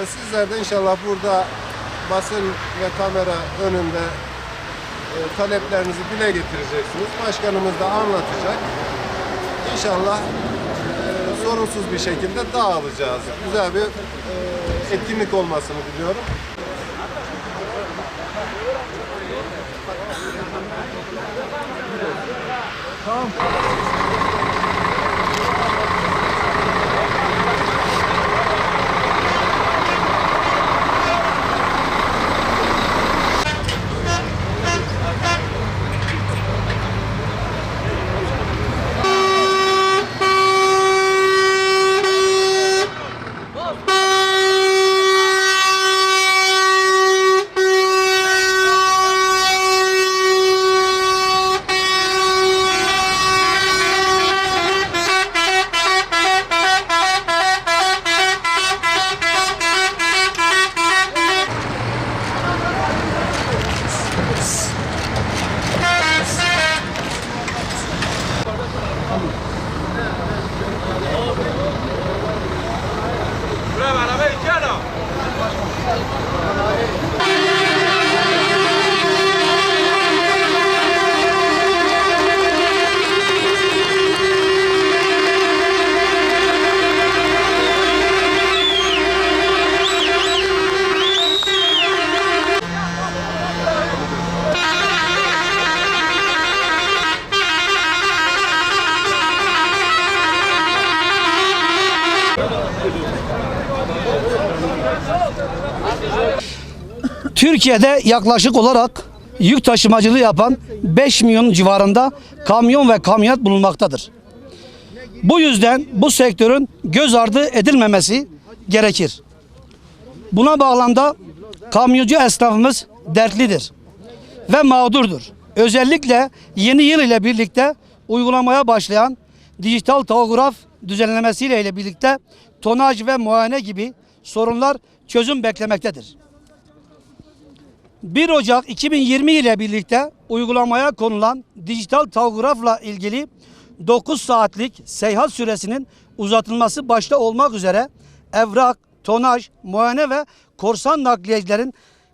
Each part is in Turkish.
Sizler de inşallah burada basın ve kamera önünde taleplerinizi dile getireceksiniz. Başkanımız da anlatacak. İnşallah sorunsuz bir şekilde dağılacağız. Güzel bir etkinlik olmasını diliyorum. Tamam. Türkiye'de yaklaşık olarak yük taşımacılığı yapan 5 milyon civarında kamyon ve kamyonet bulunmaktadır. Bu yüzden bu sektörün göz ardı edilmemesi gerekir. Buna bağlamda kamyoncu esnafımız dertlidir ve mağdurdur. Özellikle yeni yıl ile birlikte uygulamaya başlayan dijital tahograf düzenlemesiyle ile birlikte tonaj ve muayene gibi sorunlar çözüm beklemektedir. 1 Ocak 2020 ile birlikte uygulamaya konulan dijital tahografla ilgili 9 saatlik seyahat süresinin uzatılması başta olmak üzere evrak, tonaj, muayene ve korsan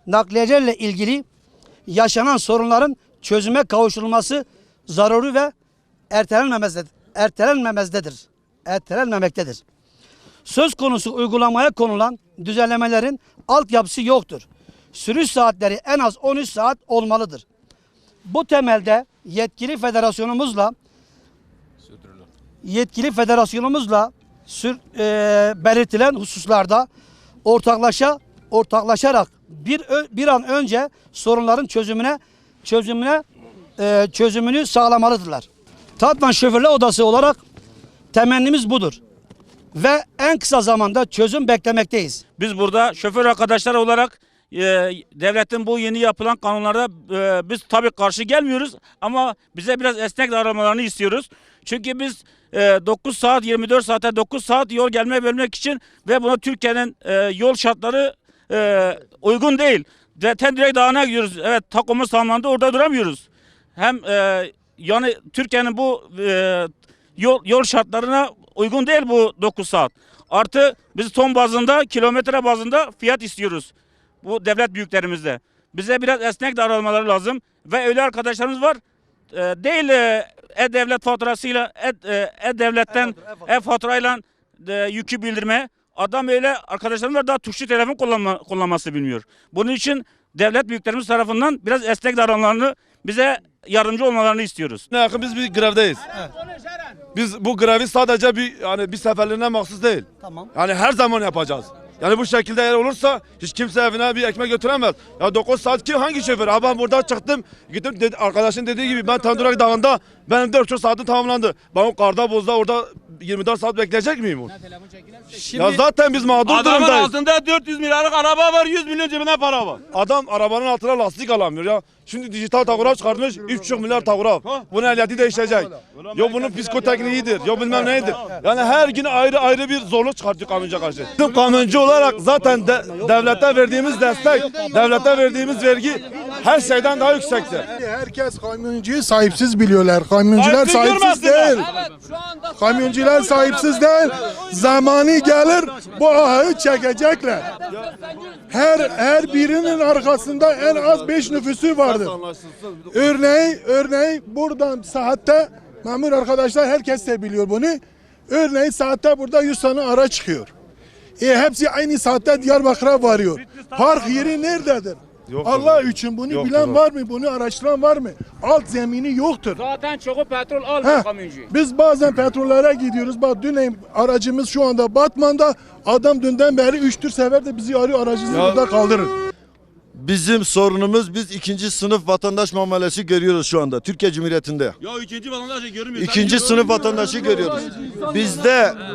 nakliyecilerle ilgili yaşanan sorunların çözüme kavuşturulması zaruri ve ertelenmemektedir. Söz konusu uygulamaya konulan düzenlemelerin altyapısı yoktur. Sürüş saatleri en az 13 saat olmalıdır. Bu temelde yetkili federasyonumuzla belirtilen hususlarda ortaklaşarak bir an önce sorunların çözümünü sağlamalıdırlar. Tatvan Şoförler Odası olarak temennimiz budur ve en kısa zamanda çözüm beklemekteyiz. Biz burada şoför arkadaşlar olarak devletin bu yeni yapılan kanunlarda biz tabii karşı gelmiyoruz ama bize biraz esnek davranmalarını istiyoruz. Çünkü biz 9 saat 24 saate 9 saat yol gelme bölmek için ve buna Türkiye'nin yol şartları uygun değil. Direkt dağına gidiyoruz. Evet, takomuz tamamlandı, orada duramıyoruz. Hem yani Türkiye'nin bu yol şartlarına uygun değil bu 9 saat. Artı biz ton bazında, kilometre bazında fiyat istiyoruz. Bu devlet büyüklerimizde. Bize biraz esnek davranmaları lazım. Ve öyle arkadaşlarımız var. Değil e-devlet faturasıyla, e-devletten e-faturayla yükü bildirme. Adam öyle arkadaşlarımız var, daha tuşlu telefon kullanması bilmiyor. Bunun için devlet büyüklerimiz tarafından biraz esnek davranmalarını, bize yardımcı olmalarını istiyoruz. Ne yakın biz bir grevdeyiz. Evet. Biz bu grevi sadece bir seferliğine mahsus değil. Tamam. Yani her zaman yapacağız. Yani bu şekilde eğer olursa hiç kimse evine bir ekmek götüremez. Ya 9 saat hangi şoför? Ha ben burada çıktım, gittim arkadaşın dediği gibi ben Tandurak Dağı'nda benim 4,5 saatim tamamlandı. Ben o karda bozda orada 24 saat bekleyecek miyim? Ya zaten biz mağdur durumdayız. Adamın altında 400 milyarlık araba var, 100 milyon cebine para var. Adam arabanın altına lastik alamıyor ya. Şimdi dijital tahograf çıkartmış, 3,5 milyar tahograf. Bunun ehliyeti değişecek. Yok bunun psikotekniğidir, yok bilmem neydir. Yani her gün ayrı bir zorluk çıkartıyor kamyoncuya karşı. Bizim kamyoncu olarak zaten devlete verdiğimiz destek, devlete verdiğimiz vergi her şeyden daha yüksektir. Herkes kamyoncuyu sahipsiz biliyorlar. Kamyoncular Sahipsiz sahipsiz görmezler. değil. Kamyoncular sahipsiz değil. Zamanı gelir bu ahı çekecekler. Her birinin arkasında en az 5 nüfusu vardır. Örneği buradan saatte memur arkadaşlar herkes de biliyor bunu. Örneğin saatte burada 100 tane araç çıkıyor. Hepsi aynı saatte Diyarbakır'a varıyor. Park yeri nerededir? Allah için bunu Yoktur bilen o. var mı? Bunu araştıran var mı? Alt zemini yoktur. Zaten çoğu petrol almıyor Heh, kamyoncu. biz bazen petrollere gidiyoruz. Bak dün aracımız şu anda Batman'da. Adam dünden beri 3-4 sefer de bizi arıyor, aracınızı burada kaldırın. Bizim sorunumuz, biz ikinci sınıf vatandaş muamelesi görüyoruz şu anda Türkiye Cumhuriyeti'nde. Ya ikinci vatandaşı görmüyoruz. İkinci sınıf vatandaşı görüyoruz.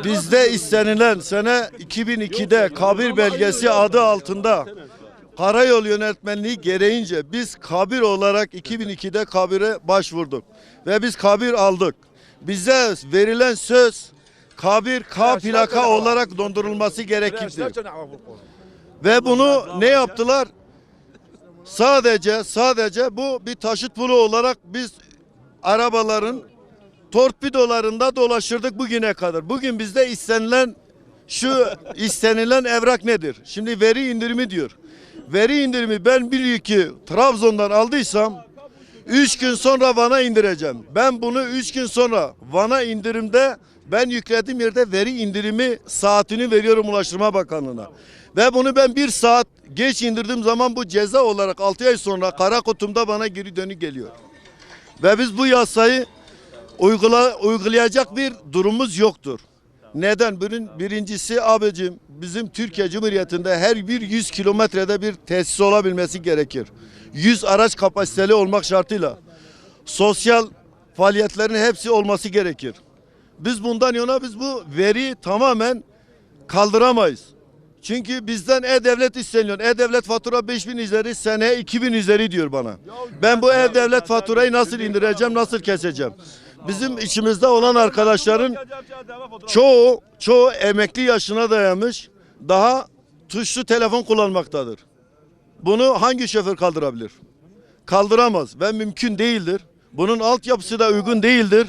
Bizde istenilen sene 2002'de kabir belgesi adı altında karayol yönetmenliği gereğince biz kabir olarak 2002'de kabire başvurduk ve biz kabir aldık. Bize verilen söz kabir K plaka olarak dondurulması gerekirdi. Ve bunu ne yaptılar? Sadece bu bir taşıt pulu olarak biz arabaların torpidolarında dolaşırdık bugüne kadar. Bugün bizde istenilen evrak nedir? Şimdi veri indirimi diyor. Veri indirimi ben biliyor ki Trabzon'dan aldıysam 3 gün sonra Van'a indireceğim. Ben bunu 3 gün sonra Van'a indirimde ben yüklediğim yerde veri indirimi saatini veriyorum Ulaştırma Bakanlığı'na. Ve bunu ben 1 saat geç indirdiğim zaman bu ceza olarak 6 ay sonra kara kutumda bana geri dönük geliyor. Ve biz bu yasayı uygulayacak bir durumumuz yoktur. Neden? Birincisi abicim bizim Türkiye Cumhuriyeti'nde her bir 100 kilometrede bir tesis olabilmesi gerekir. 100 araç kapasiteli olmak şartıyla sosyal faaliyetlerin hepsi olması gerekir. Biz bundan yana biz bu veriyi tamamen kaldıramayız. Çünkü bizden E-Devlet isteniyor. E-Devlet fatura 5000 üzeri, seneye 2000 üzeri diyor bana. Ben bu E-Devlet faturayı nasıl indireceğim, nasıl keseceğim? Bizim içimizde olan arkadaşların çoğu emekli yaşına dayanmış, daha tuşlu telefon kullanmaktadır. Bunu hangi şoför kaldırabilir? Kaldıramaz ve mümkün değildir. Bunun altyapısı da uygun değildir.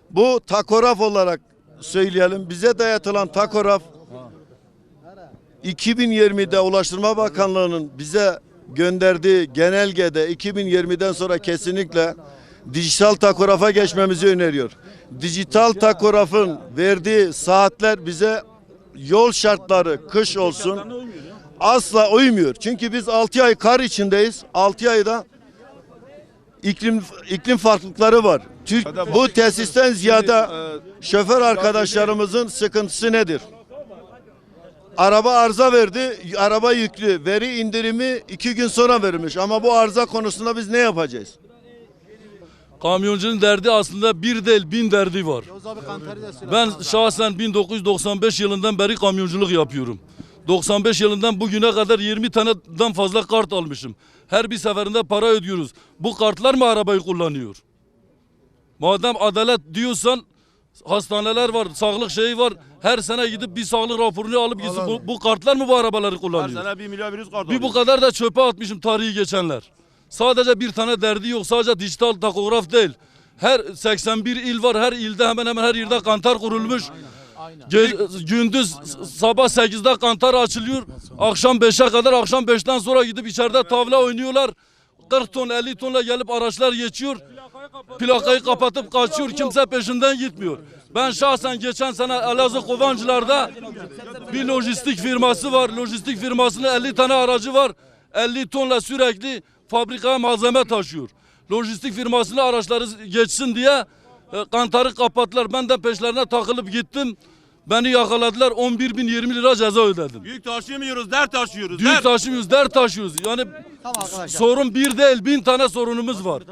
Bu takograf olarak söyleyelim. Bize dayatılan takograf 2020'de Ulaştırma Bakanlığı'nın bize gönderdiği genelgede 2020'den sonra kesinlikle dijital takografa geçmemizi öneriyor. Dijital takografın verdiği saatler bize yol şartları kış olsun asla uymuyor. Çünkü biz 6 ay kar içindeyiz. 6 ayda iklim farklılıkları var. Bu tesisten ziyade şoför arkadaşlarımızın sıkıntısı nedir? Araba arıza verdi, araba yüklü, veri indirimi 2 gün sonra verilmiş. Ama bu arıza konusunda biz ne yapacağız? Kamyoncunun derdi aslında bir değil 1000 derdi var. Ben şahsen 1995 yılından beri kamyonculuk yapıyorum. 95 yılından bugüne kadar 20 taneden fazla kart almışım. Her bir seferinde para ödüyoruz. Bu kartlar mı arabayı kullanıyor? Madem adalet diyorsan hastaneler var, sağlık şeyi var. Her sene gidip bir sağlık raporunu alıp gitsin. Bu kartlar mı bu arabaları kullanıyor? Her sene 1 milyon virüs kartı Bir bu kadar da çöpe atmışım tarihi geçenler. Sadece bir tane derdi yok. Sadece dijital takograf değil. Her 81 il var. Her ilde hemen her yerde kantar kurulmuş. Gündüz sabah 8'de kantar açılıyor. Akşam 5'e kadar, akşam 5'ten sonra gidip içeride tavla oynuyorlar. 40 ton 50 tonla gelip araçlar geçiyor. Plakayı kapatıp kaçıyor. Kimse peşinden gitmiyor. Ben şahsen geçen sene Elazığ Kovancılar'da bir lojistik firması var. Lojistik firmasının 50 tane aracı var. 50 tonla sürekli fabrikaya malzeme taşıyor. Lojistik firmasının araçları geçsin diye kantarı kapattılar. Ben de peşlerine takılıp gittim. Beni yakaladılar. 11.020 lira ceza ödedim. Yük taşımıyoruz, dert taşıyoruz. Yük taşımıyoruz, dert taşıyoruz. Yani sorun bir değil, 1000 tane sorunumuz var.